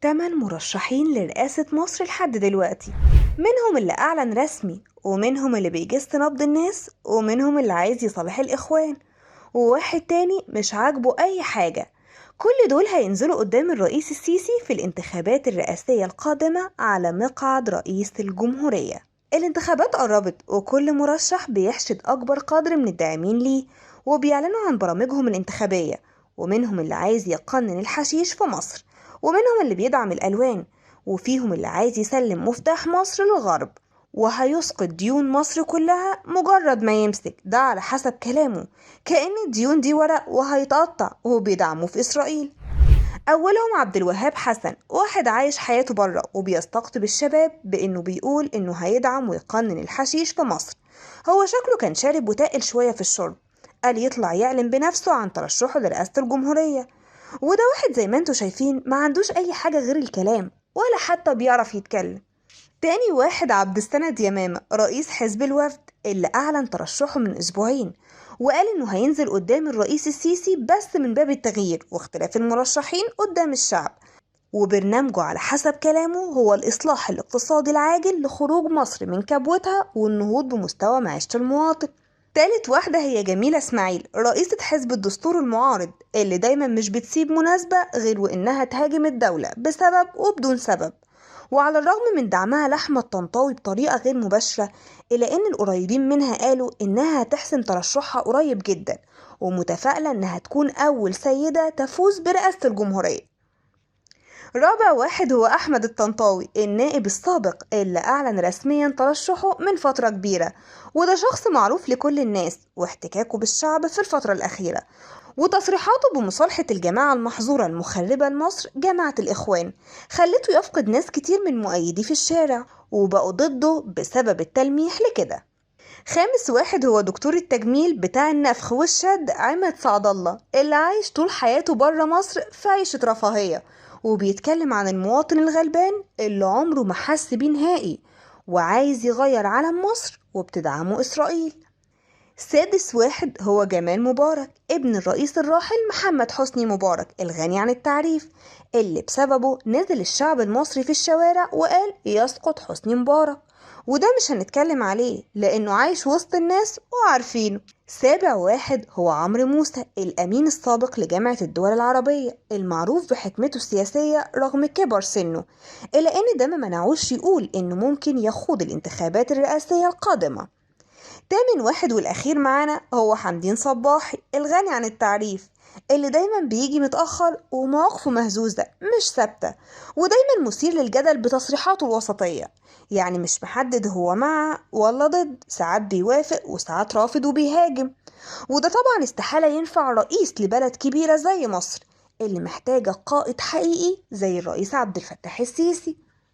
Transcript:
8 مرشحين لرئاسة مصر لحد دلوقتي، منهم اللي أعلن رسمي، ومنهم اللي بيجس نبض الناس، ومنهم اللي عايز يصالح الإخوان، وواحد تاني مش عاجبه أي حاجة. كل دول هينزلوا قدام الرئيس السيسي في الانتخابات الرئاسية القادمة على مقعد رئيس الجمهورية. الانتخابات قربت وكل مرشح بيحشد أكبر قدر من الداعمين ليه، وبيعلنوا عن برامجهم الانتخابية، ومنهم اللي عايز يقنن الحشيش في مصر، ومنهم اللي بيدعم الألوان، وفيهم اللي عايز يسلم مفتاح مصر للغرب وهيسقط ديون مصر كلها مجرد ما يمسك، ده على حسب كلامه، كأن الديون دي ورق وهيتقطع، وبيدعموا في إسرائيل. أولهم عبد الوهاب حسن، واحد عايش حياته بره وبيستقطب الشباب بإنه بيقول إنه هيدعم ويقنن الحشيش في مصر. هو شكله كان شارب وتقل شوية في الشرب، قال يطلع يعلن بنفسه عن ترشحه لرئاسة الجمهورية. وده واحد زي ما انتوا شايفين ما عندوش أي حاجة غير الكلام، ولا حتى بيعرف يتكلم. تاني واحد عبد السند يمامة، رئيس حزب الوفد، اللي أعلن ترشحه من أسبوعين، وقال إنه هينزل قدام الرئيس السيسي بس من باب التغيير واختلاف المرشحين قدام الشعب، وبرنامجه على حسب كلامه هو الإصلاح الاقتصادي العاجل لخروج مصر من كبوتها والنهوض بمستوى معيشة المواطن. تالت واحدة هي جميلة إسماعيل، رئيسة حزب الدستور المعارض، اللي دايما مش بتسيب مناسبة غير وإنها تهاجم الدولة بسبب وبدون سبب. وعلى الرغم من دعمها لأحمد طنطاوي بطريقة غير مباشرة، إلا إن القريبين منها قالوا إنها هتحسم ترشحها قريب جدا، ومتفائلة إنها تكون أول سيدة تفوز برئاسة الجمهورية. رابع واحد هو أحمد الطنطاوي، النائب السابق اللي أعلن رسميا ترشحه من فترة كبيرة، وده شخص معروف لكل الناس واحتكاكه بالشعب في الفترة الأخيرة، وتصريحاته بمصالحة الجماعة المحظورة المخربة لمصر جماعة الإخوان خلته يفقد ناس كتير من مؤيديه في الشارع، وبقوا ضده بسبب التلميح لكده. خامس واحد هو دكتور التجميل بتاع النفخ والشد عماد سعد الله، اللي عايش طول حياته بره مصر في عيشة رفاهية، وبيتكلم عن المواطن الغلبان اللي عمره ما حس بيه نهائي، وعايز يغير علم مصر وبتدعمه إسرائيل. سادس واحد هو جمال مبارك، ابن الرئيس الراحل محمد حسني مبارك الغني عن التعريف، اللي بسببه نزل الشعب المصري في الشوارع وقال يسقط حسني مبارك، وده مش هنتكلم عليه لأنه عايش وسط الناس وعارفينه. سابع واحد هو عمرو موسى، الأمين السابق لجامعة الدول العربية، المعروف بحكمته السياسية رغم كبر سنه، إلا إن ده ما منعوش يقول إنه ممكن يخوض الانتخابات الرئاسية القادمة. تامن واحد والأخير معانا هو حمدين صباحي، الغني عن التعريف، اللي دايما بيجي متأخر ومواقفه مهزوزة مش ثابتة، ودايما مثير للجدل بتصريحاته الوسطية، يعني مش محدد هو مع ولا ضد، ساعات بيوافق وساعات رافض وبيهاجم. وده طبعا استحالة ينفع رئيس لبلد كبيرة زي مصر اللي محتاجة قائد حقيقي زي الرئيس عبد الفتاح السيسي.